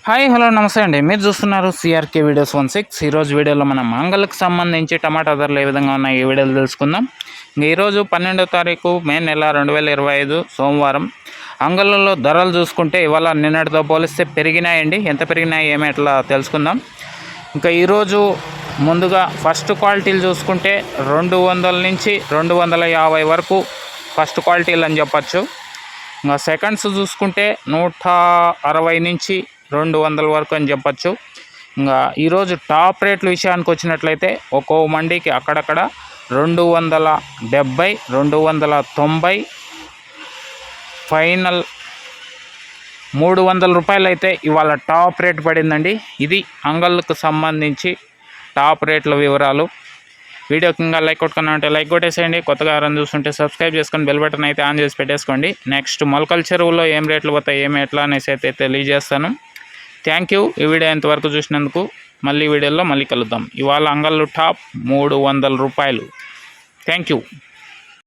Hi hello నమస్తే అండి. మీరు చూస్తున్నారు సిఆర్కే వీడియోస్ 16. ఈరోజు వీడియోలో మనం అంగళ్ళకు సంబంధించి టమాటా ధరలు ఏ విధంగా ఉన్నాయి ఈ వీడియోలో తెలుసుకుందాం. ఈరోజు 12వ తారీఖు మే నెల 2025 సోమవారం. అంగళ్ళలో ధరలు చూసుకుంటే ఇవాళ నిన్నటితో పోలిస్తే పెరిగినాయండి. ఎంత పెరిగినాయి ఏమి ఎట్లా తెలుసుకుందాం. ఇంకా ఈరోజు ముందుగా ఫస్ట్ క్వాలిటీలు చూసుకుంటే 200 నుంచి 250 వరకు ఫస్ట్ క్వాలిటీలు అని చెప్పచ్చు. ఇంకా సెకండ్స్ చూసుకుంటే 160 నుంచి 200 వరకు అని చెప్పచ్చు. ఇంకా ఈరోజు టాప్ రేట్ల విషయానికి వచ్చినట్లయితే ఒక్కో మండీకి అక్కడక్కడ 270, 290, ఫైనల్ 300 రూపాయలు అయితే ఇవాళ టాప్ రేట్ పడిందండి. ఇది అంగళ్ళకు సంబంధించి టాప్ రేట్ల వివరాలు. వీడియోకి ఇంకా లైక్ కొట్టుకున్నా లైక్ కొట్టేసేయండి. కొత్తగా ఎవరైనా చూస్తుంటే సబ్స్క్రైబ్ చేసుకొని బెల్ బటన్ అయితే ఆన్ చేసి పెట్టేసుకోండి. నెక్స్ట్ మొలకల చెరువులో ఏం రేట్లు పోతాయి ఏమి ఎట్లా అనేసి అయితే తెలియజేస్తాను. Thank you. ఈ వీడియో ఎంతవరకు చూసినందుకు. మళ్ళీ వీడియోలో మళ్ళీ కలుద్దాం. ఇవాళ అంగళ్ళు టాప్ 300 రూపాయలు. Thank you.